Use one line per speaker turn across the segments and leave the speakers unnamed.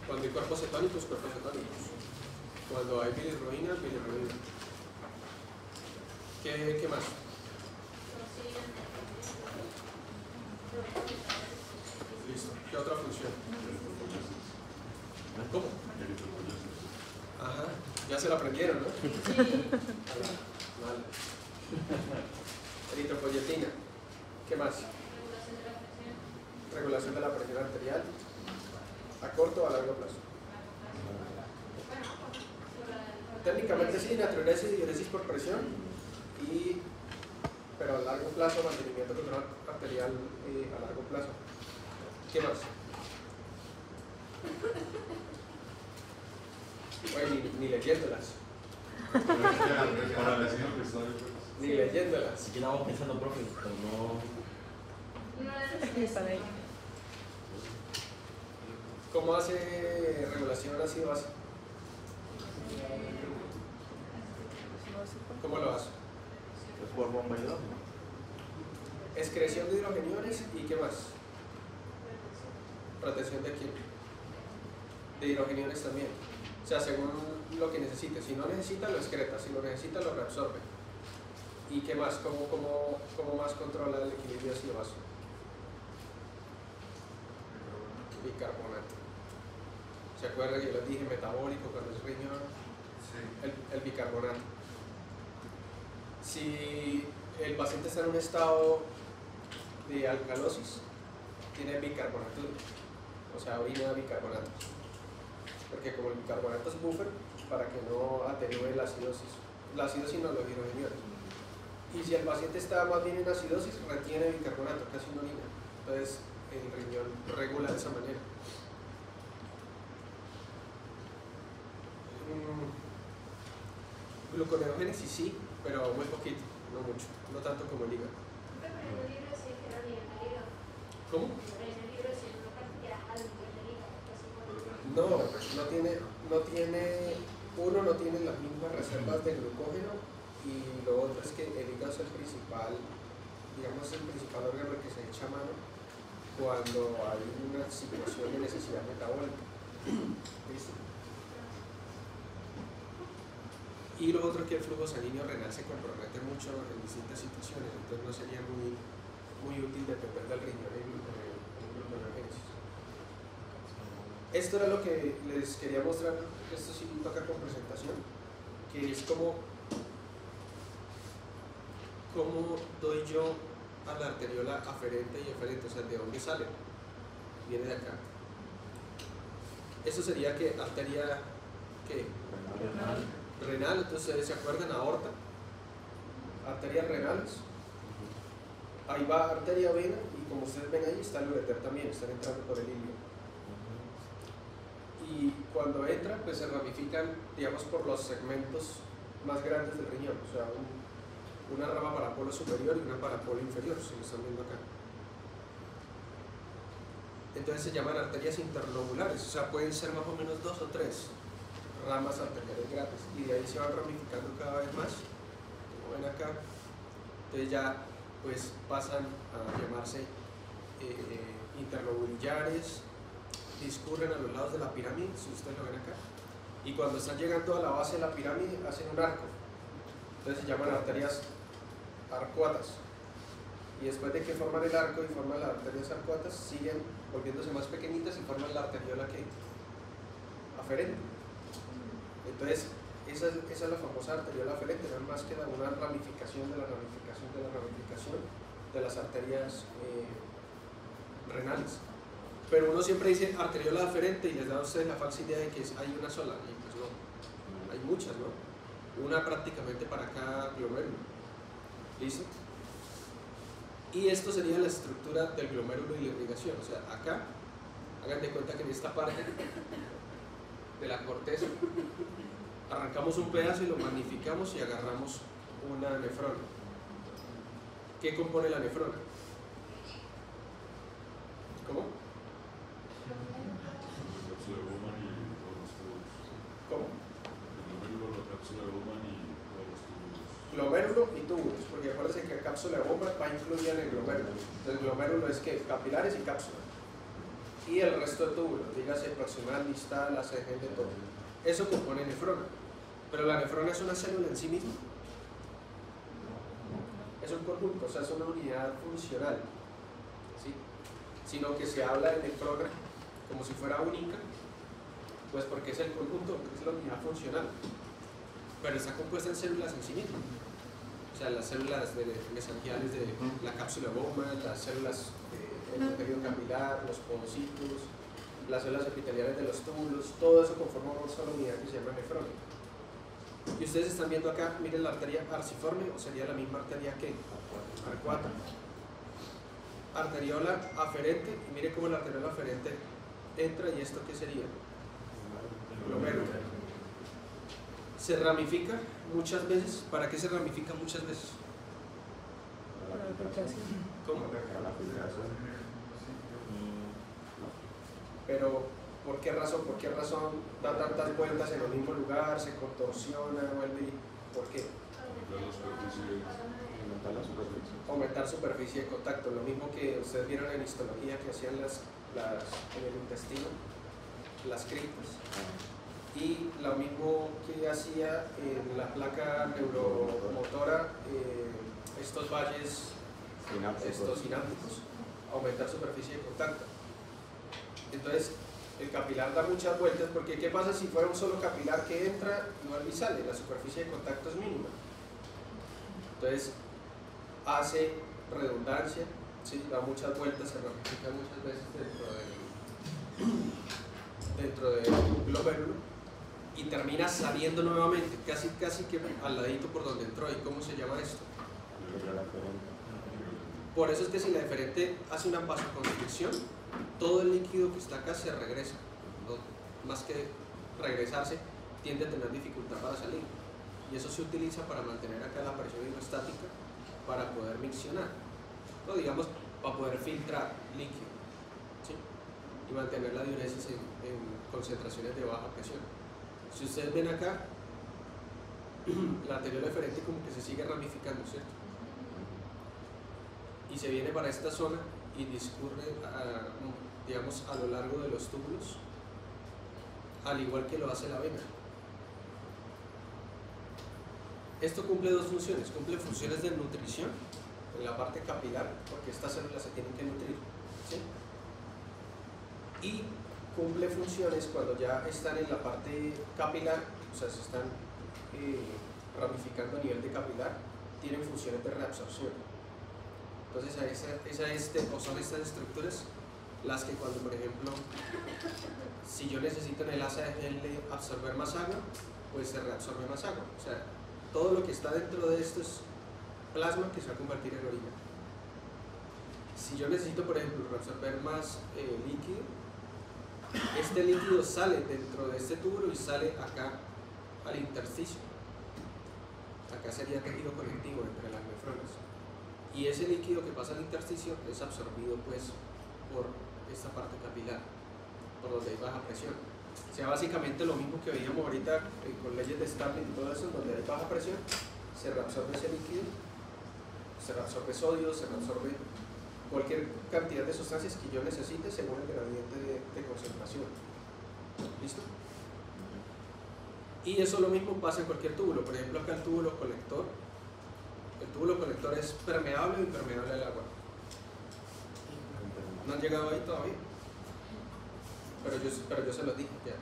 Cuando hay cuerpos cetónicos, cuerpos cetónicos. Cuando hay bilirrubina, bilirrubina. ¿Qué más? Listo. ¿Qué otra función? ¿Cómo? Ajá. Ya se lo aprendieron, ¿no?
Sí.
Vale. Eritropoyetina. ¿Qué más? Regulación de la presión arterial. ¿A corto o a largo plazo? Técnicamente sí, natriuresis y diuresis por presión, pero a largo plazo mantenimiento de control arterial a largo plazo. ¿Qué más? Oye, ni leyéndolas. Ni leyéndolas.
Si quedamos pensando, profe, pero no.
¿Cómo hace regulación ácido-base? ¿Cómo lo hace?
Es por bomba y dos, ¿no?
Excreción de hidrogeniones y ¿qué más? Protección de quién? De hidrogeniones también. O sea, según lo que necesite. Si no necesita, lo excreta. Si lo necesita, lo reabsorbe. ¿Y qué más? ¿Cómo más controla el equilibrio ácido-base? Bicarbonato. ¿Se acuerdan que yo les dije metabólico cuando es riñón? Sí. El bicarbonato. Si el paciente está en un estado de alcalosis, tiene bicarbonato, o sea, orina bicarbonato. Porque como el bicarbonato es buffer, para que no atenúe la acidosis no los hidrogeniones. Y si el paciente está más bien en acidosis, retiene bicarbonato, casi no orina. Entonces el riñón regula de esa manera. Gluconeogénesis sí, pero muy poquito, no mucho, no tanto como el hígado. ¿Cómo? Uno no tiene las mismas reservas de glucógeno y lo otro es que el hígado es el principal, digamos el principal órgano al que se echa mano cuando hay una situación de necesidad metabólica. ¿Listo? Y lo otro es que el flujo sanguíneo renal se compromete mucho en distintas situaciones, entonces no sería muy útil depender del riñón en gluconeogénesis. Esto era lo que les quería mostrar, esto sí toca con presentación, que es cómo doy yo a la arteriola aferente y eferente, o sea, de dónde sale, viene de acá. Eso sería que arteria, ¿qué? Renal, entonces se acuerdan, aorta, arterias renales, ahí va arteria vena y como ustedes ven ahí está el ureter también, están entrando por el ilio. Y cuando entra, pues se ramifican, digamos, por los segmentos más grandes del riñón, o sea, una rama para polo superior y una para polo inferior, si lo están viendo acá. Entonces se llaman arterias interlobulares, o sea, pueden ser más o menos 2 o 3 ramas arteriales grandes y de ahí se van ramificando cada vez más, como ven acá. Entonces ya pues pasan a llamarse interlobulares, discurren a los lados de la pirámide, si ustedes lo ven acá, y cuando están llegando a la base de la pirámide hacen un arco, entonces se llaman arterias arcuatas, y después de que forman el arco y forman las arterias arcuatas siguen volviéndose más pequeñitas y forman la arteriola que aferente. Entonces esa es la famosa arteriola aferente, no es más que una ramificación de la ramificación de la ramificación de las arterias renales. Pero uno siempre dice arteriola aferente y les da a ustedes la falsa idea de que hay una sola, y pues no, hay muchas, ¿no? Una prácticamente para cada glomérulo. ¿Listo? Y esto sería la estructura del glomérulo y la irrigación. O sea, acá, hagan de cuenta que en esta parte de la corteza arrancamos un pedazo y lo magnificamos y agarramos una nefrona. ¿Qué compone la nefrona? ¿Cómo? ¿Cómo? Glomérulo y túbulos, porque acuérdense que la cápsula de bomba va incluida en el glomérulo. Entonces el glomérulo es que capilares y cápsula. y el resto de túbulos, dígase proximal, distal, ascendente, todo. Eso compone nefrona. Pero la nefrona es una célula en sí misma. Es un conjunto, o sea, es una unidad funcional. ¿Sí? Sino que se habla de nefrona como si fuera única, pues porque es el conjunto, es la unidad funcional. Pero está compuesta en células en sí misma. O sea, las células mesangiales de la cápsula goma, las células del tejido capilar, los podocitos, las células epiteliales de los túbulos, todo eso conforma una sola unidad que se llama nefrona. Y ustedes están viendo acá, miren la arteria arciforme, o sería la misma arteria que arcuata. Arteriola aferente, y mire cómo la arteriola aferente entra, y esto qué sería, glomérulo. Se ramifica muchas veces. ¿Para qué se ramifica muchas veces? ¿Cómo? Pero ¿por qué razón? ¿Por qué razón da tantas vueltas en el mismo lugar, se contorsiona, vuelve? ¿Por qué? Aumentar superficie de contacto, lo mismo que ustedes vieron en histología que hacían en el intestino, las criptas, y lo mismo que hacía en la placa neuromotora, estos valles, estos sinápticos, aumentar superficie de contacto. Entonces, el capilar da muchas vueltas, porque ¿qué pasa si fuera un solo capilar que entra y vuelve y sale? La superficie de contacto es mínima. Entonces, hace redundancia, ¿sí? Da muchas vueltas, se ramifica muchas veces dentro del glomérulo y termina saliendo nuevamente, casi que al ladito por donde entró. ¿Y cómo se llama esto? Por eso es que si la deferente hace una vasoconstricción, todo el líquido que está acá se regresa, ¿no? Más que regresarse, tiende a tener dificultad para salir, y eso se utiliza para mantener acá la presión hidrostática, para poder miccionar, ¿no? Digamos, para poder filtrar líquido, ¿sí? Y mantener la diuresis en concentraciones de baja presión. Si ustedes ven acá, la arteriola eferente como que se sigue ramificando, ¿cierto? Y se viene para esta zona y discurre digamos, a lo largo de los túbulos, al igual que lo hace la vena. Esto cumple dos funciones: cumple funciones de nutrición en la parte capilar, porque estas células se tienen que nutrir, ¿sí? Y cumple funciones cuando ya están en la parte capilar, o sea, se están ramificando a nivel de capilar, tienen funciones de reabsorción. Entonces son estas estructuras las que cuando, por ejemplo, si yo necesito en el asa de Henle absorber más agua, pues se reabsorbe más agua. O sea, todo lo que está dentro de esto es plasma que se va a convertir en orina. Si yo necesito, por ejemplo, reabsorber más líquido, este líquido sale dentro de este túbulo y sale acá al intersticio. Acá sería tejido conectivo entre las nefronas. Y ese líquido que pasa al intersticio es absorbido pues por esta parte capilar, por donde hay baja presión. O sea, básicamente lo mismo que veíamos ahorita con leyes de Starling y todo eso, donde hay baja presión, se reabsorbe ese líquido, se reabsorbe sodio, se reabsorbe cualquier cantidad de sustancias que yo necesite según el gradiente de concentración. ¿Listo? Y eso lo mismo pasa en cualquier túbulo. Por ejemplo, acá el túbulo colector. El túbulo colector es permeable o impermeable al agua. ¿No han llegado ahí todavía? Pero yo se los dije ya.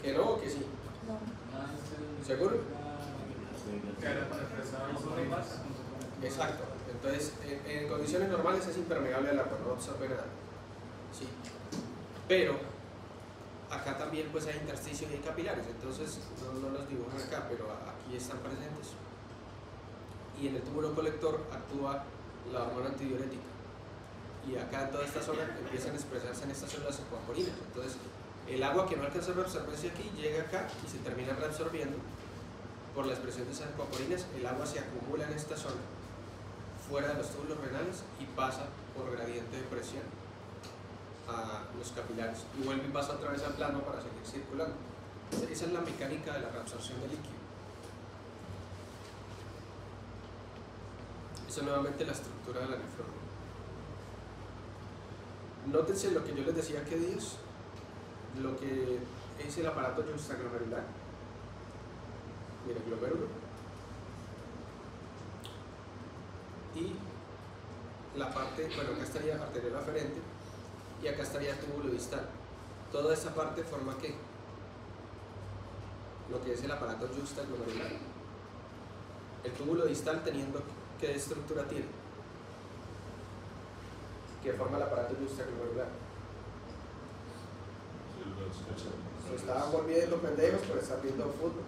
¿Que no o que sí? No. ¿Seguro? Exacto. Entonces, en condiciones normales es impermeable al agua, no absorbe nada. Sí. Pero acá también pues hay intersticios y hay capilares, entonces no los dibujan acá, pero aquí están presentes. Y en el túbulo colector actúa la hormona antidiurética. Y acá en toda esta zona empiezan a expresarse en estas células acuaporinas. Entonces, el agua que no alcanza a reabsorberse aquí llega acá y se termina reabsorbiendo por la expresión de esas acuaporinas. El agua se acumula en esta zona, fuera de los túbulos renales, y pasa por gradiente de presión a los capilares y vuelve y pasa otra vez al plano para seguir circulando. Esa es la mecánica de la reabsorción del líquido. Eso nuevamente la estructura de la nefrona. Nótense lo que yo les decía que días, lo que es el aparato juxtaglomerular. Mira, glomérulo. Y la parte, bueno, acá estaría arterial aferente y acá estaría túbulo distal. Toda esta parte forma ¿qué? Lo que es el aparato juxtaglomerular. El túbulo distal teniendo ¿qué estructura tiene? Que forma el aparato juxtaglomerular. Se estaban volviendo pendejos por estar viendo fútbol.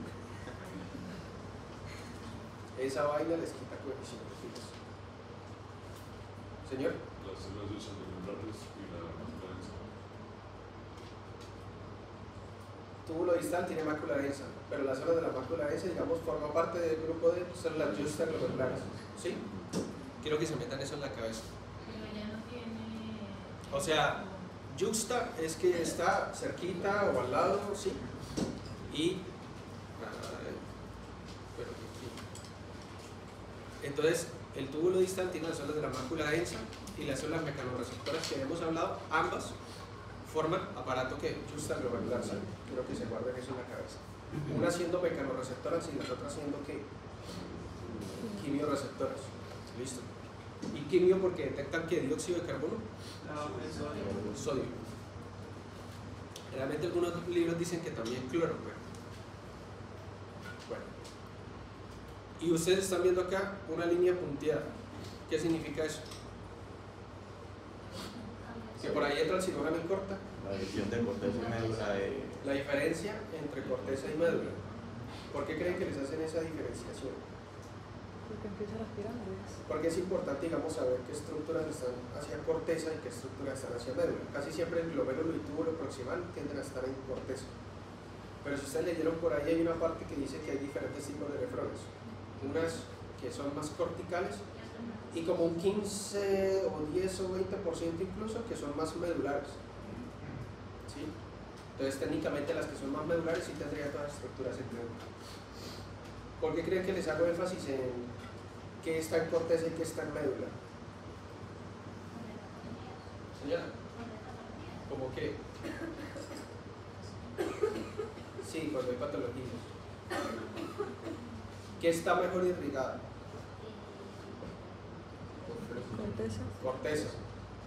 Esa vaina les quita coeficientes. Señor.
Las células juxtaglomerulares y la mácula densa.
Túbulo distal tiene mácula densa, pero las células de la mácula densa, digamos, forma parte del grupo de células juxtaglomerulares. ¿Sí? Quiero que se metan eso en la cabeza.
Pero ya no tiene.
O sea, juxta es que está cerquita o al lado, ¿sí? Y. Entonces, el túbulo distal tiene las células de la mácula densa y las células mecanorreceptoras que hemos hablado, ambas forman aparato que juxtaglomerular, ¿sí? Quiero que se guarden eso en la cabeza. Una siendo mecanorreceptoras y las otras siendo ¿qué? Quimioreceptoras. Listo. ¿Y quimio porque detectan qué? ¿Dióxido de carbono?
No,
Sodio. Realmente algunos libros dicen que también cloro, pero bueno. Y ustedes están viendo acá una línea punteada. ¿Qué significa eso? Que por ahí entra el sinónimo y corta.
La división de corteza y médula de...
La diferencia entre corteza y médula. ¿Por qué creen que les hacen esa diferenciación?
porque empiezan las pirámides.
Porque es importante, digamos, saber qué estructuras están hacia corteza y qué estructuras están hacia médula. Casi siempre el glomérulo y túbulo proximal tienden a estar en corteza. Pero si ustedes leyeron por ahí, hay una parte que dice que hay diferentes tipos de nefrones. Unas que son más corticales y como un 15 o 10 o 20% incluso que son más medulares. ¿Sí? Entonces técnicamente las que son más medulares sí tendrían todas las estructuras en médula. ¿Por qué creen que les hago énfasis en qué está en corteza y qué está en médula? Señora, ¿cómo qué? Sí, cuando hay patologías. ¿Qué está mejor irrigado?
Corteza.
Corteza.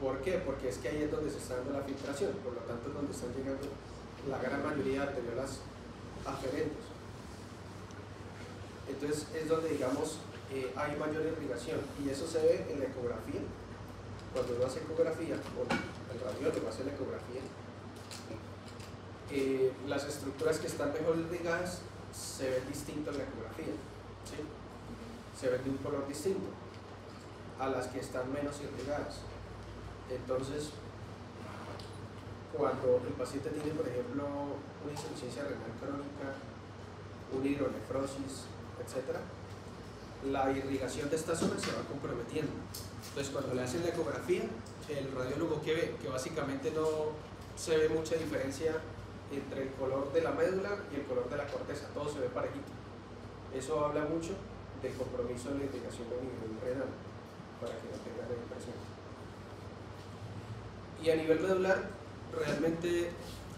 ¿Por qué? Porque es que ahí es donde se está dando la filtración, por lo tanto es donde están llegando la gran mayoría de arteriolas aferentes. Entonces es donde, digamos, hay mayor irrigación y eso se ve en la ecografía. Cuando uno hace ecografía, o el radiólogo hace la ecografía, las estructuras que están mejor irrigadas se ven distinto en la ecografía, ¿sí? Se ven de un color distinto a las que están menos irrigadas. Entonces, cuando el paciente tiene, por ejemplo, una insuficiencia renal crónica, una hidronefrosis, etc., la irrigación de esta zona se va comprometiendo. Entonces, cuando le hacen la ecografía, el radiólogo que ve que básicamente no se ve mucha diferencia entre el color de la médula y el color de la corteza, todo se ve parejito. Eso habla mucho del compromiso de la irrigación a nivel renal, para que no tengan la impresión. Y a nivel medular, realmente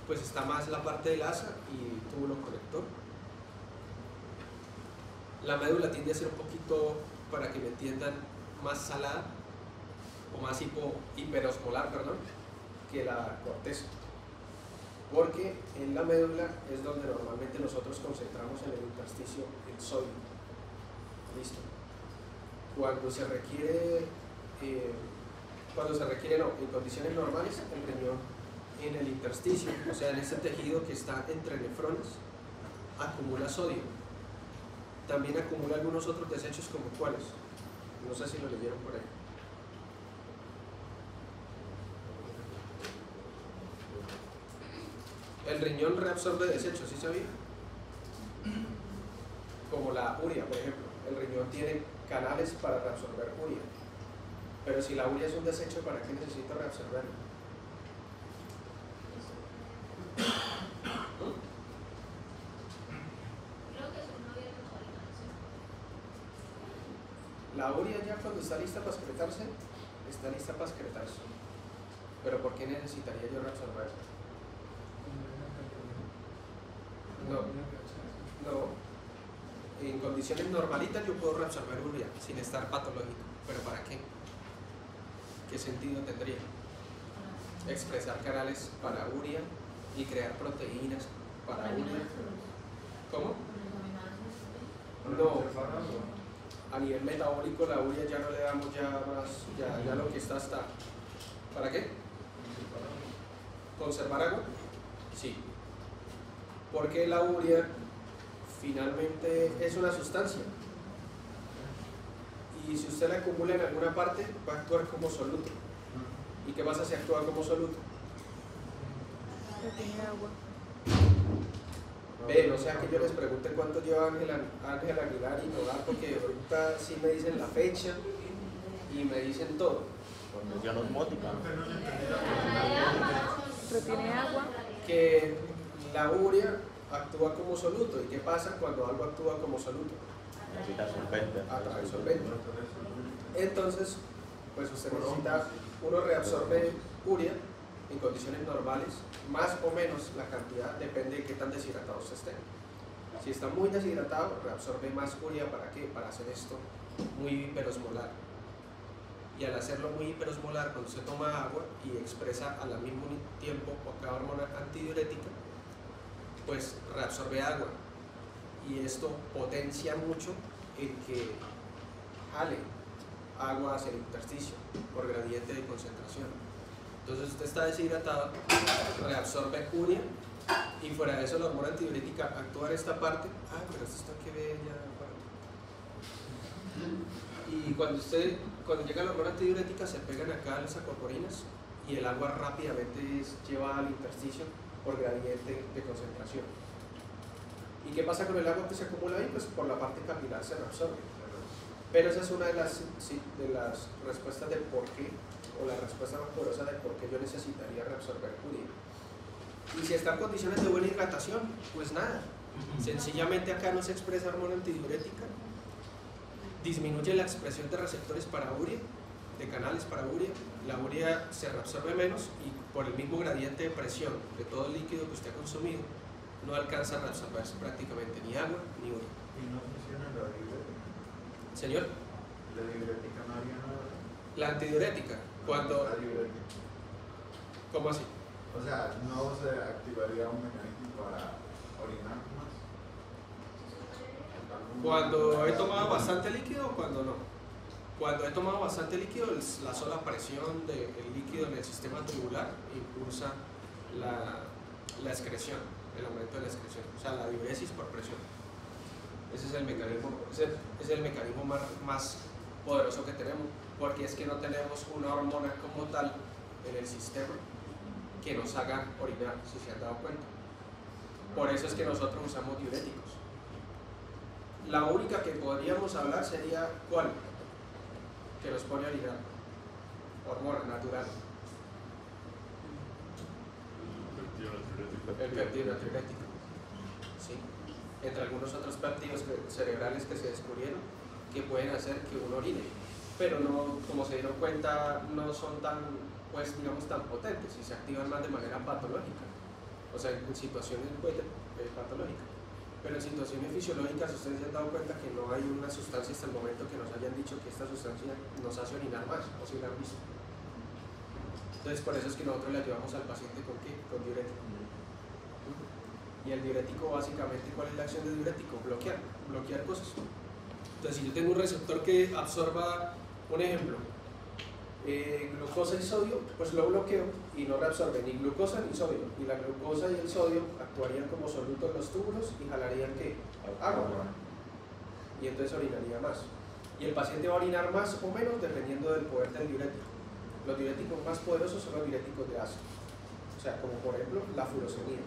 pues está más la parte del asa y túbulo conector. La médula tiende a ser un poquito, para que me entiendan, más salada o más hiperosmolar, perdón, que la corteza. Porque en la médula es donde normalmente nosotros concentramos en el intersticio el sodio. Listo. Cuando se requiere no, en condiciones normales, el riñón en el intersticio, o sea, en ese tejido que está entre nefrones, acumula sodio. También acumula algunos otros desechos como cuáles. No sé si lo leyeron por ahí. El riñón reabsorbe desechos, ¿sí sabía? Como la urea, por ejemplo. El riñón tiene canales para reabsorber urea. Pero si la urea es un desecho, ¿para qué necesito reabsorberlo?
Creo que es una vía de coordinación.
La urea ya cuando está lista para excretarse, está lista para excretarse. Pero ¿por qué necesitaría yo reabsorber? No. En condiciones normalitas yo puedo reabsorber urea sin estar patológico. ¿Pero para qué? ¿Qué sentido tendría? Expresar canales para urea y crear proteínas para urea. ¿Cómo? No. A nivel metabólico la urea ya no le damos ya más, ya lo que está. ¿Para qué? ¿Conservar agua? Sí. Porque la urea finalmente es una sustancia. Y si usted la acumula en alguna parte, va a actuar como soluto. ¿Y qué pasa si actúa como soluto?
Retiene agua.
Ven, o sea que yo les pregunte cuánto lleva Ángel Aguilar y Nodal, porque ahorita sí me dicen la fecha y me dicen todo.
Cuando ya no es mótica.
Retiene agua.
Que la urea actúa como soluto. ¿Y qué pasa cuando algo actúa como soluto?
Necesita solvente.
Atrae solvente. Entonces, pues usted necesita, uno reabsorbe urea en condiciones normales, más o menos la cantidad depende de qué tan deshidratado usted esté. Si está muy deshidratado, reabsorbe más urea. ¿Para qué? Para hacer esto muy hiperosmolar. Y al hacerlo muy hiperosmolar, cuando usted toma agua y expresa al mismo tiempo cada hormona antidiurética, pues reabsorbe agua. Y esto potencia mucho el que jale agua hacia el intersticio por gradiente de concentración. Entonces usted está deshidratado, reabsorbe urea y fuera de eso la hormona antidiurética actúa en esta parte. Ah, pero esto está que bella. Y cuando llega la hormona antidiurética se pegan acá las acuaporinas y el agua rápidamente es llevada al intersticio por gradiente de concentración. ¿Y qué pasa con el agua que se acumula ahí? Pues por la parte capilar se reabsorbe. Pero esa es una de las respuestas de por qué, o la respuesta más poderosa de por qué yo necesitaría reabsorber urea. Y si está en condiciones de buena hidratación, pues nada. Sencillamente acá no se expresa hormona antidiurética, disminuye la expresión de receptores para urea, de canales para urea, la urea se reabsorbe menos y por el mismo gradiente de presión de todo el líquido que usted ha consumido, no alcanza a reabsorberse prácticamente ni agua ni urea.
¿Y no funciona la diurética?
Señor,
La diurética no haría nada.
la antidiurética, cuando...
La diurética.
¿Cómo así?
O sea, ¿no se activaría un mecanismo para orinar más?
Cuando he tomado bastante líquido o cuando no. Cuando he tomado bastante líquido, la sola presión del líquido en el sistema tubular impulsa la excreción, el aumento de la excreción, o sea, la diuresis por presión. Ese es el mecanismo, es el mecanismo más poderoso que tenemos, porque es que no tenemos una hormona como tal en el sistema que nos haga orinar, si se han dado cuenta. Por eso es que nosotros usamos diuréticos. La única que podríamos hablar sería ¿cuál? Que nos pone a orinar. Hormona natural. El péptido natriurético. ¿Sí? Entre algunos otros péptidos cerebrales que se descubrieron que pueden hacer que uno orine. Pero no, como se dieron cuenta, no son tan, pues digamos, tan potentes y se activan más de manera patológica. O sea, en situaciones patológicas. Pero en situaciones fisiológicas ustedes se han dado cuenta que no hay una sustancia hasta el momento que nos hayan dicho que esta sustancia nos hace orinar más, o si la han visto. Entonces por eso es que nosotros le ayudamos al paciente con ¿qué? Con diurético. Y el diurético básicamente, ¿cuál es la acción del diurético? Bloquear cosas. Entonces si yo tengo un receptor que absorba, un ejemplo, glucosa y sodio, pues lo bloqueo y no reabsorbe ni glucosa ni sodio. Y la glucosa y el sodio actuarían como soluto en los túbulos y jalarían ¿qué? Agua. Y entonces orinaría más. Y el paciente va a orinar más o menos dependiendo del poder del diurético. Los diuréticos más poderosos son los diuréticos de ácido. O sea, como por ejemplo la furosemida.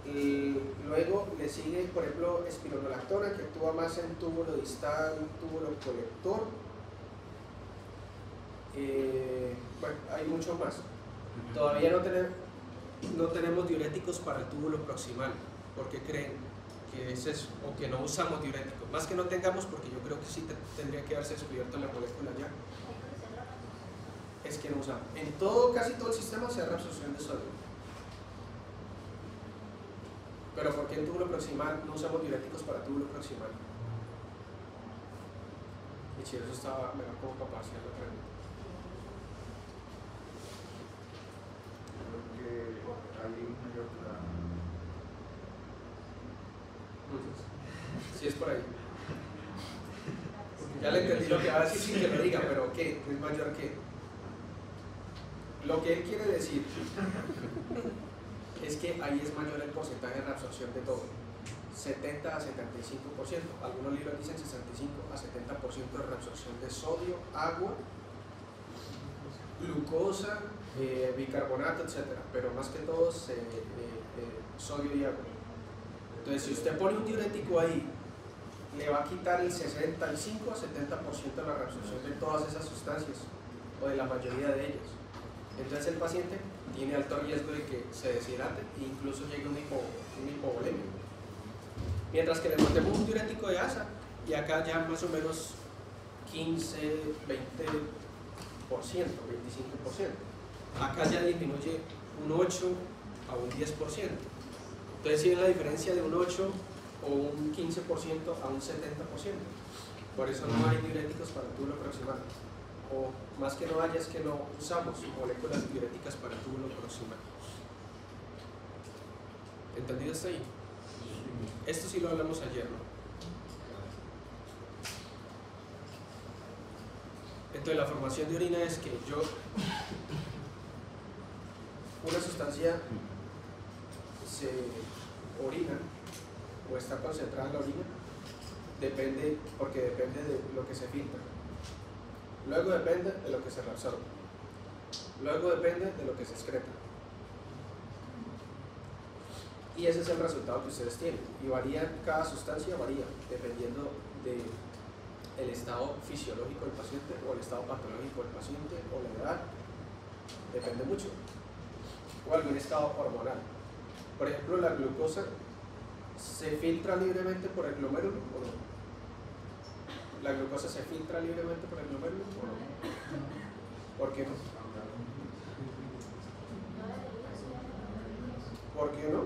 Y luego le sigue, por ejemplo, espironolactona, que actúa más en túbulo distal, túbulo colector. Bueno, hay mucho más. Todavía no tenemos diuréticos para el túbulo proximal. ¿Por qué creen que es eso? O que no usamos diuréticos. Más que no tengamos, porque yo creo que sí tendría que haberse descubierto la molécula ya. es que no usamos. En todo, casi todo el sistema se da reabsorción de sodio. Pero ¿por qué en túbulo proximal no usamos diuréticos para túbulo proximal? Y si eso estaba mejor como para hacer la pregunta.
Creo que hay mayor
Si es por ahí. Ya le entendí lo que va a decir sin que lo diga, pero ¿qué? ¿Es mayor que? Lo que él quiere decir es que ahí es mayor el porcentaje de reabsorción de todo. 70 a 75%. Algunos libros dicen 65 a 70% de reabsorción de sodio, agua, glucosa, bicarbonato, etc. Pero más que todo sodio y agua. Entonces, si usted pone un diurético ahí, le va a quitar el 65 a 70% de la reabsorción de todas esas sustancias, o de la mayoría de ellas. Entonces, el paciente tiene alto riesgo de que se deshidrate e incluso llegue a un hipovolemia. Mientras que le metemos un diurético de asa, y acá ya más o menos 15, 20%, 25%. Acá ya disminuye un 8 a un 10%. Entonces, si ven la diferencia de un 8 o un 15% a un 70%. Por eso no hay diuréticos para el túbulo proximal. O más que no haya, es que no usamos moléculas diuréticas para el túbulo proximal. ¿Entendido hasta ahí? Esto sí lo hablamos ayer, ¿no? Entonces, la formación de orina es que una sustancia se orina o está concentrada en la orina, porque depende de lo que se filtra. Luego depende de lo que se reabsorbe. Luego depende de lo que se excreta. Y ese es el resultado que ustedes tienen. Y varía, cada sustancia varía, dependiendo del estado fisiológico del paciente o el estado patológico del paciente o la edad. Depende mucho. O algún estado hormonal. Por ejemplo, la glucosa se filtra libremente por el glomérulo o no. ¿La glucosa se filtra libremente por el glomérulo o no? ¿Por qué no? ¿Por qué no?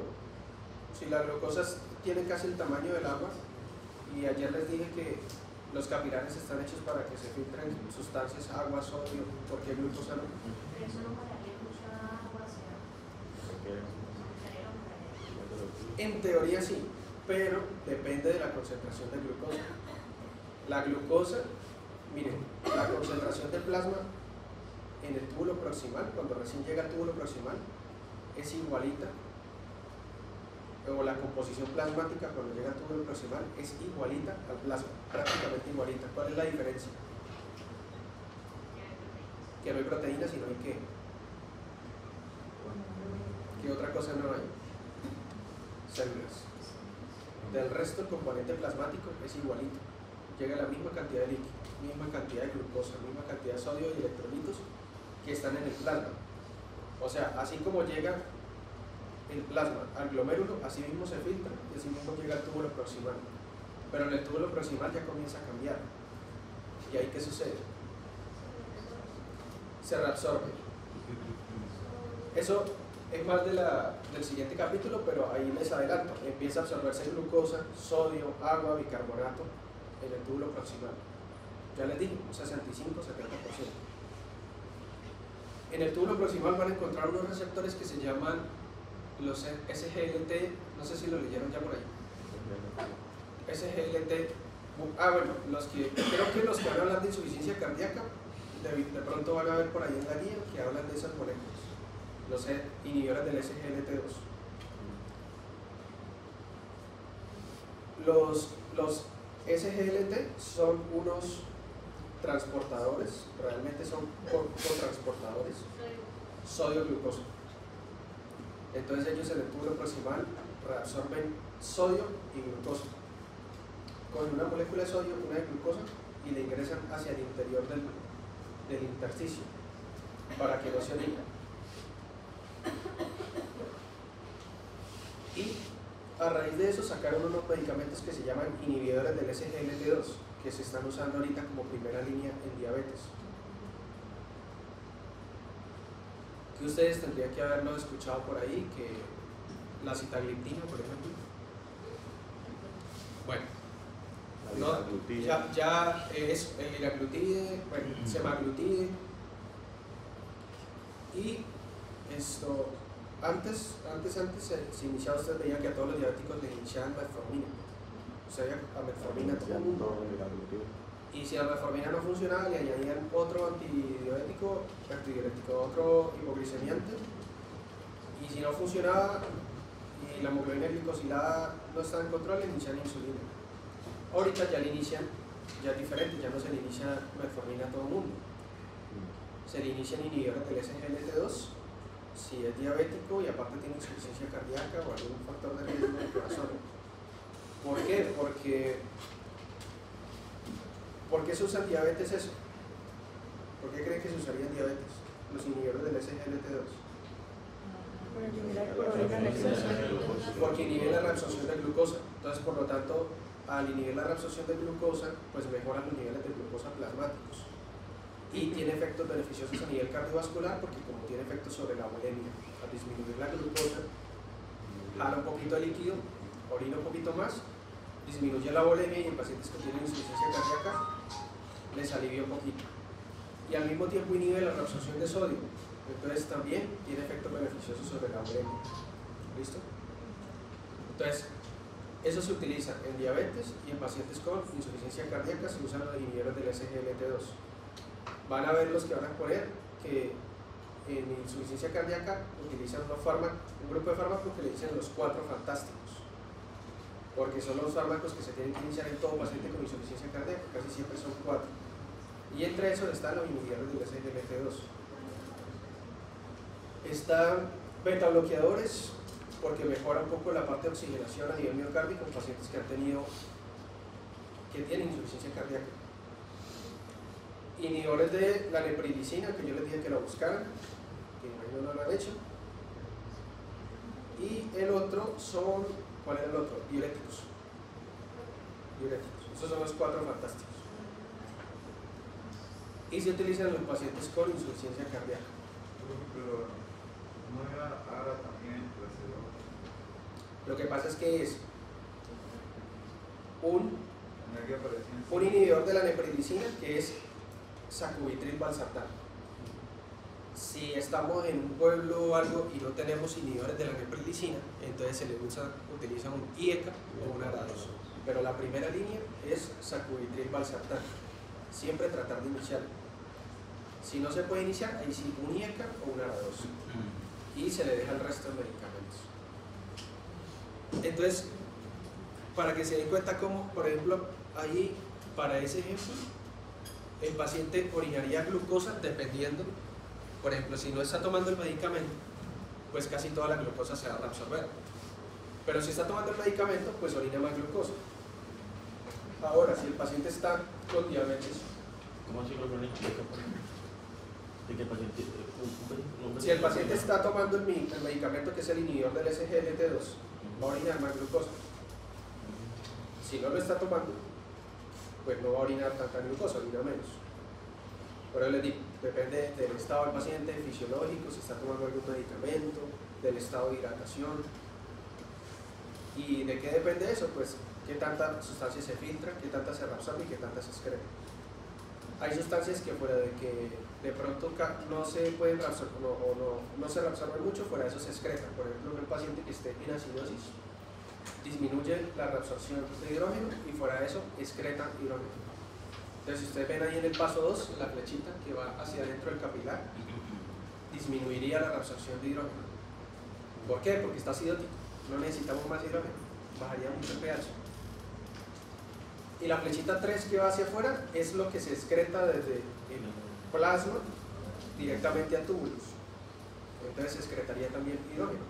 Si la glucosa tiene casi el tamaño del agua, y ayer les dije que los capilares están hechos para que se filtren sustancias, agua, sodio, ¿por qué glucosa no?
Pero eso no pararía mucha agua,
En teoría sí, pero depende de la concentración de glucosa. La glucosa, miren, la concentración de plasma en el túbulo proximal, cuando recién llega al túbulo proximal, es igualita, o la composición plasmática cuando llega al túbulo proximal es igualita al plasma, prácticamente igualita. ¿Cuál es la diferencia? Que no hay proteínas, sino hay qué. ¿Qué otra cosa no hay? Células. Del resto, el componente plasmático es igualito. Llega a la misma cantidad de líquido, misma cantidad de glucosa, misma cantidad de sodio y electrolitos que están en el plasma. O sea, así como llega el plasma al glomérulo, así mismo se filtra y así mismo llega al túbulo proximal. Pero en el túbulo proximal ya comienza a cambiar. ¿Y ahí qué sucede? Se reabsorbe. Eso es más del siguiente capítulo, pero ahí les adelanto. Empieza a absorberse glucosa, sodio, agua, bicarbonato en el túbulo proximal. Ya les dije, un 65-70%. En el túbulo proximal van a encontrar unos receptores que se llaman los SGLT, no sé si lo leyeron ya por ahí. SGLT, bueno, creo que los que van a hablar de insuficiencia cardíaca, de pronto van a ver por ahí en la guía que hablan de esas moléculas, los inhibidores del SGLT2. Los SGLT son unos transportadores, realmente son cotransportadores, sodio-glucosa. Entonces ellos en el túbulo proximal reabsorben sodio y glucosa. Con una molécula de sodio, una de glucosa, y le ingresan hacia el interior del intersticio para que no se orine. Y a raíz de eso sacaron unos medicamentos que se llaman inhibidores del SGLT2, que se están usando ahorita como primera línea en diabetes. que ustedes tendrían que haberlo escuchado por ahí, que la sitagliptina, por ejemplo. Bueno,
La
no,
liraglutida.
ya es el liraglutide, bueno, semaglutide. Y esto, antes se iniciaba, ustedes veían que a todos los diabéticos les iniciaban metformina. O sea, a metformina todo el mundo.
Todo liraglutida.
Y si la metformina no funcionaba, le añadían otro antidiurético, otro hipoglicemiante. Y si no funcionaba y la hemoglobina glicosilada no estaba en control, le inician insulina. Ahorita ya le inician, ya es diferente, ya no se le inicia metformina a todo el mundo. Se le inician inhibidores del SGLT2 si es diabético y aparte tiene insuficiencia cardíaca o algún factor de riesgo del corazón. ¿Por qué? ¿Por qué se usa en diabetes eso? ¿Por qué creen que se usaría en diabetes los inhibidores del SGLT2?
Para eliminar por orina el exceso.
Porque inhibe la reabsorción de glucosa. Entonces, por lo tanto, al inhibir la reabsorción de glucosa, pues mejoran los niveles de glucosa plasmáticos. Y tiene efectos beneficiosos a nivel cardiovascular porque como tiene efectos sobre la bulimia, al disminuir la glucosa, jala un poquito de líquido, orina un poquito más, disminuye la bulimia y en pacientes que tienen insuficiencia cardíaca les alivia un poquito. Y al mismo tiempo inhibe la reabsorción de sodio, entonces también tiene efectos beneficiosos sobre la bulimia. ¿Listo? Entonces, eso se utiliza en diabetes y en pacientes con insuficiencia cardíaca se usan los inhibidores del SGLT2. Van a ver los que van a poner que en insuficiencia cardíaca utilizan un grupo de fármacos que le dicen los 4 fantásticos, porque son los fármacos que se tienen que iniciar en todo paciente con insuficiencia cardíaca, casi siempre son 4. Y entre esos están los inhibidores del SGLT2. Están beta bloqueadores, porque mejora un poco la parte de oxigenación a nivel miocárdico en pacientes que tienen insuficiencia cardíaca. Inhibidores de la neprilicina, que yo les dije que la buscaran, que imagino no lo han hecho. Y el otro son, ¿cuál era el otro? Diuréticos. Esos son los 4 fantásticos. Y se utilizan en los pacientes con insuficiencia cardíaca.
Pero no era ARA también placebo.
Lo que pasa es que es un
Energía
inhibidor de la neprilicina, que es sacubitril valsartán. Si estamos en un pueblo o algo y no tenemos inhibidores de la neprilicina, entonces se le utiliza un IECA o un ARA2. Pero la primera línea es sacubitril valsartán. Siempre tratar de iniciar. Si no se puede iniciar, ahí sí un IECA o un ARA2. Y se le deja el resto de medicamentos. Entonces, para que se den cuenta cómo, por ejemplo, ahí, para ese ejemplo, el paciente orinaría glucosa dependiendo, por ejemplo, si no está tomando el medicamento, pues casi toda la glucosa se va a reabsorber. Pero si está tomando el medicamento, pues orina más glucosa. Ahora, si el paciente está con diabetes,
¿Cómo así lo ¿de qué paciente?
si el paciente está tomando el medicamento que es el inhibidor del SGLT2, va a orinar más glucosa. Si no lo está tomando, pues no va a orinar tanta glucosa, orina menos. Pero les digo, depende del estado del paciente, fisiológico, si está tomando algún medicamento, del estado de hidratación. ¿Y de qué depende eso? Pues qué tanta sustancia se filtra, qué tanta se reabsorbe y qué tanta se excreta. Hay sustancias que fuera de que de pronto no se pueden reabsorber no se reabsorben mucho, fuera de eso se excretan. Por ejemplo, un paciente que esté en acidosis disminuye la reabsorción de hidrógeno y fuera de eso excreta hidrógeno. Entonces, si ustedes ven ahí en el paso 2, la flechita que va hacia adentro del capilar, disminuiría la reabsorción de hidrógeno. ¿Por qué? Porque está acidótico, no necesitamos más hidrógeno, bajaría mucho el pH. Y la flechita 3 que va hacia afuera es lo que se excreta desde el plasma directamente a túbulos. Entonces se excretaría también hidrógeno.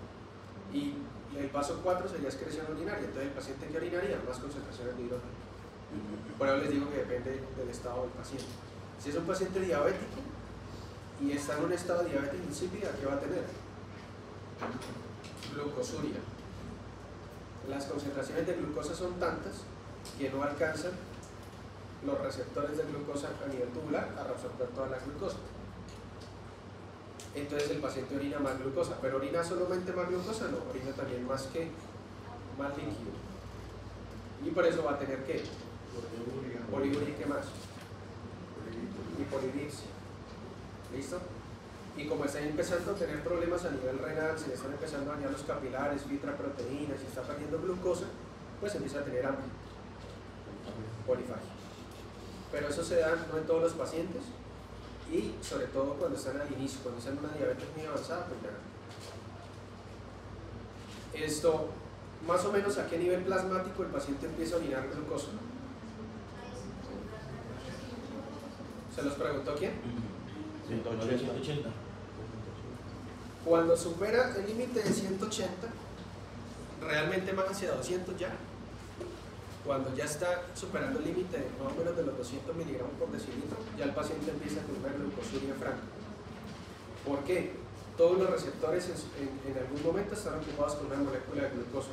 Y el paso 4 sería excreción urinaria. Entonces el paciente que orinaría más concentraciones de hidrógeno. Por eso les digo que depende del estado del paciente. Si es un paciente diabético y está en un estado de diabetes insípida, ¿qué va a tener? Glucosuria. Las concentraciones de glucosa son tantas que no alcanzan los receptores de glucosa a nivel tubular a reabsorber toda la glucosa. entonces el paciente orina más glucosa, pero orina solamente más glucosa, no, orina también más líquido. Y por eso va a tener que poliuria y qué más, y polidipsia. ¿Listo? Y como están empezando a tener problemas a nivel renal, se le están empezando a dañar los capilares, filtra proteínas y está perdiendo glucosa, pues empieza a tener hambre, polifagia. Pero eso se da no en todos los pacientes y sobre todo cuando están al inicio, cuando están en una diabetes muy avanzada, pues ya. Esto, más o menos a qué nivel plasmático el paciente empieza a orinar glucosa. ¿Se los preguntó quién?
180.
Cuando supera el límite de 180, realmente más hacia 200 ya. Cuando ya está superando el límite más o menos de los 200 miligramos por decilitro, ya el paciente empieza con una glucosuria franca. ¿Por qué? Todos los receptores en algún momento están ocupados con una molécula de glucosa.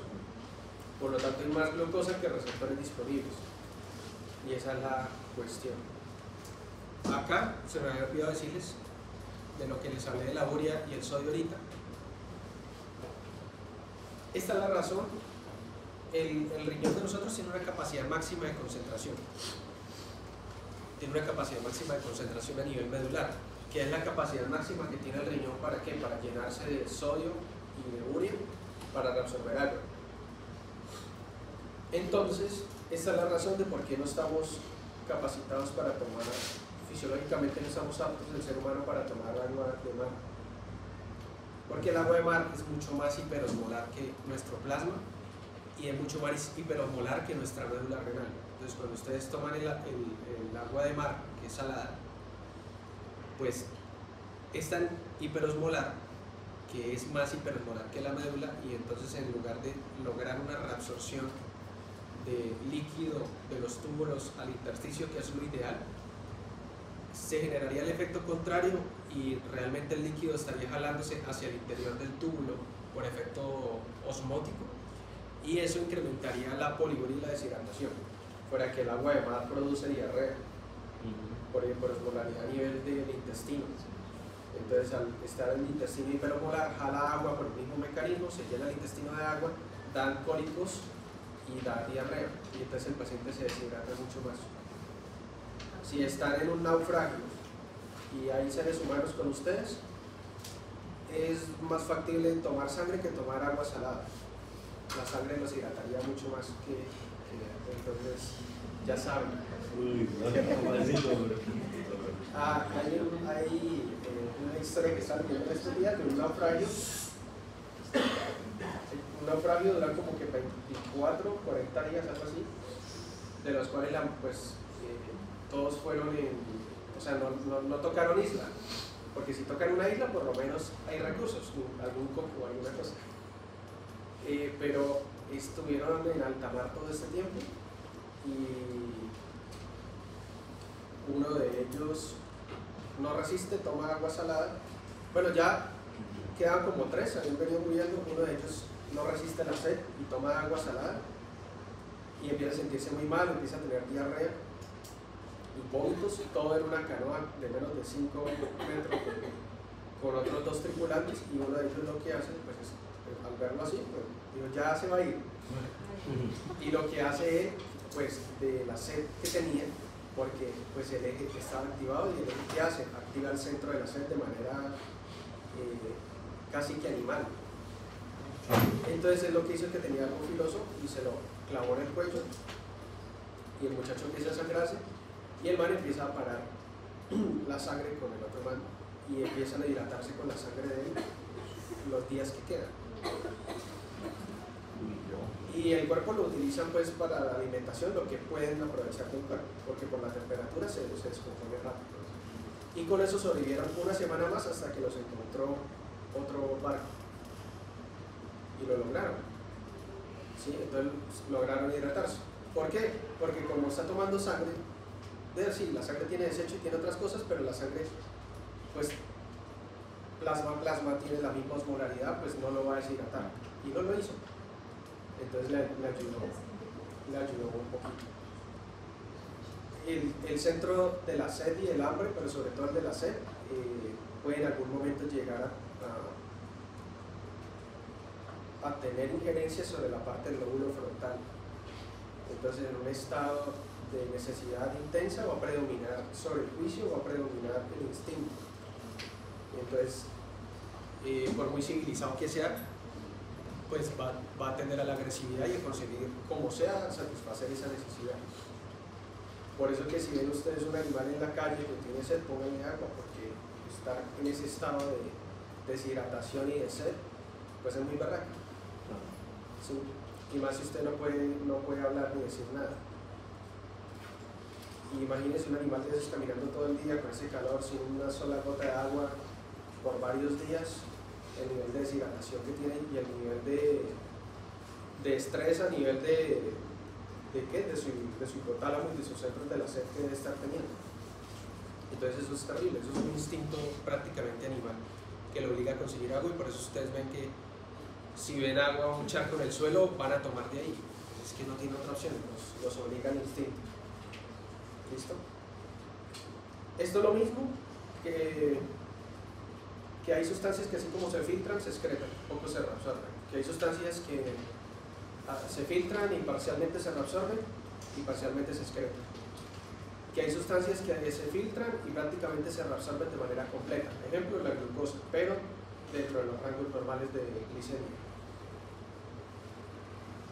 Por lo tanto, hay más glucosa que receptores disponibles. Y esa es la cuestión. Acá se me había olvidado decirles de lo que les hablé de la urea y el sodio ahorita. Esta es la razón. El riñón de nosotros tiene una capacidad máxima de concentración. Tiene una capacidad máxima de concentración a nivel medular, que es la capacidad máxima que tiene el riñón para ¿qué? Para llenarse de sodio y de urea para reabsorber agua. Entonces, esta es la razón de por qué no estamos capacitados para tomar, fisiológicamente no estamos aptos el ser humano para tomar agua de mar. Porque el agua de mar es mucho más hiperosmolar que nuestro plasma y es mucho más hiperosmolar que nuestra médula renal. Entonces, cuando ustedes toman el agua de mar, que es salada, pues es tan hiperosmolar que es más hiperosmolar que la médula, y entonces en lugar de lograr una reabsorción de líquido de los túbulos al intersticio, que es lo ideal, se generaría el efecto contrario y realmente el líquido estaría jalándose hacia el interior del túbulo por efecto osmótico, y eso incrementaría la poliuria y la deshidratación, fuera que el agua de mar produce diarrea por hiperosmolaridad a nivel del intestino. Entonces, al estar en el intestino hiperosmolar, jala agua por el mismo mecanismo, se llena el intestino de agua, dan cólicos y da diarrea, y entonces el paciente se deshidrata mucho más. Si están en un naufragio y hay seres humanos con ustedes, es más factible tomar sangre que tomar agua salada. La sangre los hidrataría mucho más entonces ya saben. Hay una historia que está viendo estos días de un naufragio. Un naufragio dura como que 24, 40 días, algo así, de los cuales todos fueron o sea, no tocaron isla, porque si tocan una isla por lo menos hay recursos, algún coco o alguna cosa, pero estuvieron en alta mar todo este tiempo y uno de ellos no resiste, toma agua salada. Bueno, ya quedan como 3, habían venido muriendo. Uno de ellos no resiste la sed y toma agua salada y empieza a sentirse muy mal, empieza a tener diarrea y vómitos, todo en una canoa de menos de 5 metros con otros 2 tripulantes, y uno de ellos lo que hace pues es, al verlo así, pues digo, ya se va a ir, y lo que hace pues de la sed que tenía, porque pues el eje estaba activado, y el eje que hace, activa el centro de la sed de manera casi que animal. Entonces es lo que hizo, que tenía algo filoso y se lo clavó en el cuello, y el muchacho empieza a sangrarse y el man empieza a parar la sangre con el otro man y empiezan a hidratarse con la sangre de él los días que quedan. Y el cuerpo lo utilizan pues para la alimentación, lo que pueden aprovechar del cuerpo, porque por la temperatura se descompone rápido. Y con eso sobrevivieron una semana más hasta que los encontró otro barco y lo lograron. ¿Sí? Entonces lograron hidratarse. ¿Por qué? Porque como está tomando sangre, sí, la sangre tiene desecho y tiene otras cosas, pero la sangre, pues plasma tiene la misma osmolaridad, pues no lo va a deshidratar, y no lo hizo. Entonces le ayudó un poquito. El centro de la sed y el hambre, pero sobre todo el de la sed, puede en algún momento llegar a tener injerencia sobre la parte del lóbulo frontal. Entonces, en un estado de necesidad intensa va a predominar sobre el juicio, va a predominar el instinto. Entonces, por muy civilizado que sea, pues va a tender a la agresividad y a conseguir, como sea, satisfacer esa necesidad. Por eso que si ven ustedes un animal en la calle que tiene sed, pónganle agua, porque estar en ese estado de deshidratación y de sed, pues es muy berraco. Sí. Y más si usted no puede hablar ni decir nada. Y imagínese un animal de esos caminando todo el día con ese calor, sin una sola gota de agua por varios días, el nivel de deshidratación que tiene y el nivel de estrés a nivel de su hipotálamo y de sus centros de la sed que debe estar teniendo. Entonces eso es terrible, eso es un instinto prácticamente animal que lo obliga a conseguir agua, y por eso ustedes ven que si ven agua o un charco en el suelo van a tomar de ahí. Es que no tiene otra opción, los obliga al instinto. ¿Listo? Esto es lo mismo que hay sustancias que así como se filtran, se excretan, poco se reabsorben. Que hay sustancias que se filtran y parcialmente se reabsorben y parcialmente se excretan. Que hay sustancias que se filtran y prácticamente se reabsorben de manera completa. Ejemplo, la glucosa, pero dentro de los rangos normales de glicemia.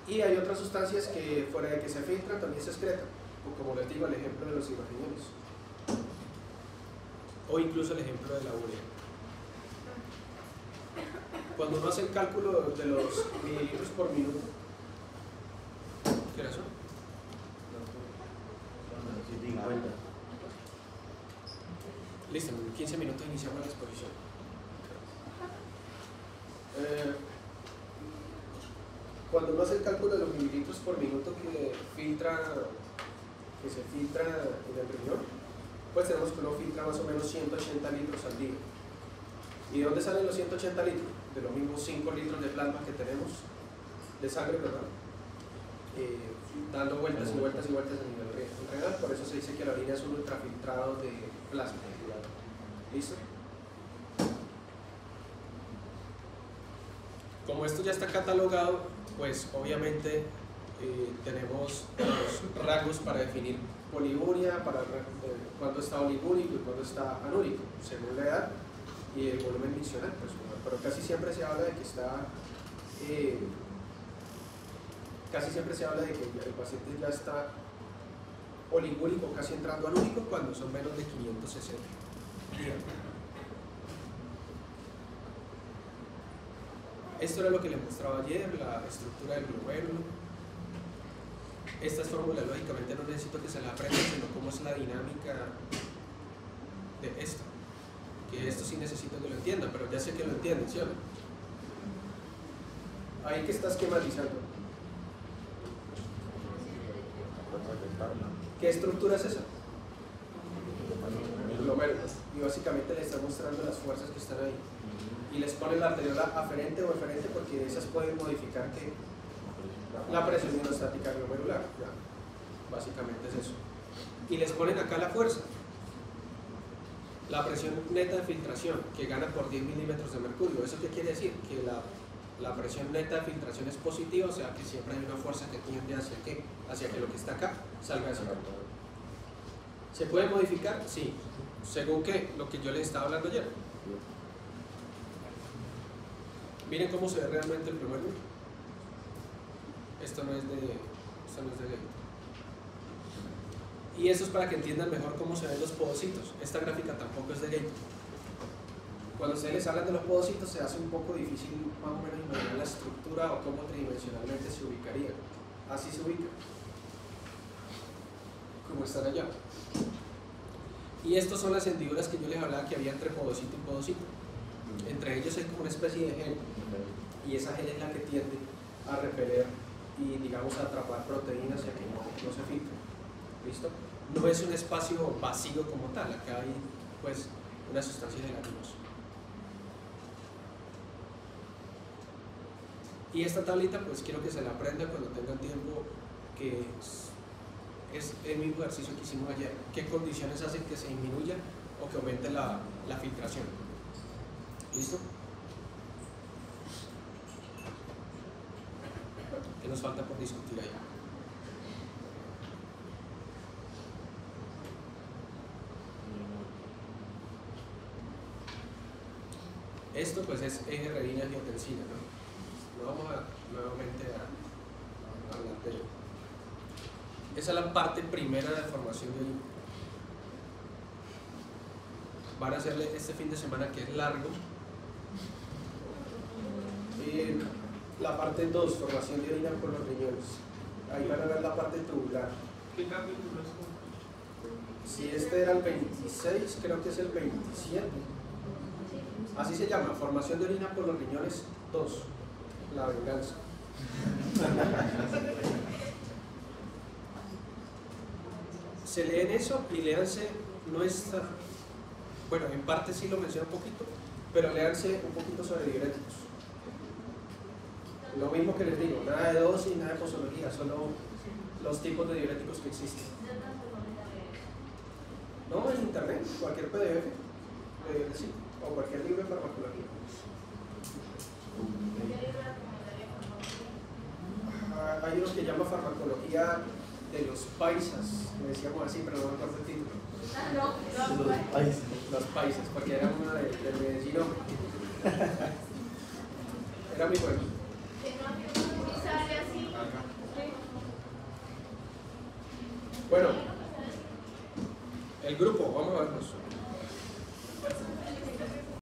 Y hay otras sustancias que fuera de que se filtran también se excretan, como les digo, el ejemplo de los cigarrillos, o incluso el ejemplo de la urea. Cuando uno hace el cálculo de los mililitros por minuto, ¿qué era eso? Listo, en 15 minutos iniciamos la exposición. Cuando uno hace el cálculo de los mililitros por minuto que se filtra en el riñón, pues tenemos que uno filtra más o menos 180 litros al día. ¿Y de dónde salen los 180 litros? De los mismos 5 litros de plasma que tenemos, de sangre, perdón, dando vueltas y vueltas y vueltas a nivel renal. Por eso se dice que la orina es un ultrafiltrado de plasma. ¿Listo? Como esto ya está catalogado, pues obviamente tenemos los rangos para definir poliuria, para cuándo está oligúrico y cuándo está anúrico, según la edad y el volumen miccional, pues, pero casi siempre se habla de que el paciente ya está oligúrico, casi entrando anúrico, cuando son menos de 560. Esto era lo que les mostraba ayer, la estructura del glomérulo. Estas fórmulas lógicamente no necesito que se las aprendan, sino cómo es la dinámica de esto. Que esto sí necesito que lo entiendan, pero ya sé que lo entienden, ¿sí o no? Ahí que está esquematizando. ¿Qué estructura es esa? El glomérulo. Y básicamente le está mostrando las fuerzas que están ahí. Y les pone la arteriola aferente o eferente porque esas pueden modificar que la presión hidrostática glomerular. Ya. Básicamente es eso. Y les ponen acá la fuerza. La presión neta de filtración, que gana por 10 milímetros de mercurio. ¿Eso qué quiere decir? Que la presión neta de filtración es positiva, o sea que siempre hay una fuerza que tiende hacia que lo que está acá salga hacia acá. ¿Se puede modificar? Sí. ¿Según qué? Lo que yo les estaba hablando ayer. Miren cómo se ve realmente el glomérulo. Esto no es de Gate. Y eso es para que entiendan mejor cómo se ven los podocitos. Esta gráfica tampoco es de Gate. Cuando ustedes les hablan de los podocitos se hace un poco difícil más o menos imaginar la estructura o cómo tridimensionalmente se ubicaría. Así se ubica, como están allá. Y estas son las hendiduras que yo les hablaba que había entre podocito y podocito. Entre ellos hay como una especie de gel, y esa gel es la que tiende a repeler y, digamos, a atrapar proteínas y a que no se filtren. ¿Listo? No es un espacio vacío como tal, acá hay pues una sustancia gelatinosa. Y esta tablita pues quiero que se la aprendan cuando tengan tiempo, que es el mismo ejercicio que hicimos ayer. ¿Qué condiciones hacen que se disminuya o que aumente la la filtración. ¿Listo? ¿Qué nos falta por discutir ahí? Esto pues es eje renina-angiotensina, ¿no? No vamos nuevamente a hablar de ello. Esa es la parte primera de formación de orina. Van a hacerle este fin de semana que es largo. La parte 2, formación de orina por los riñones. Ahí van a ver la parte tubular.
¿Qué capítulo es?
Si este era el 26, creo que es el 27. Así se llama, formación de orina por los riñones 2, la venganza. Se leen eso y léanse nuestra, bueno, en parte sí lo menciono un poquito, pero léanse un poquito sobre diuréticos. Lo mismo que les digo, nada de dosis, nada de posología, solo los tipos de diuréticos que existen. No, en internet, cualquier PDF, sí, o cualquier libro de farmacología. Hay unos que llama farmacología de los paisas, le decíamos así, pero no me acuerdo el título. Los paisas, porque era uno de Medellín. Era muy bueno. Bueno, el grupo, vamos a vernos.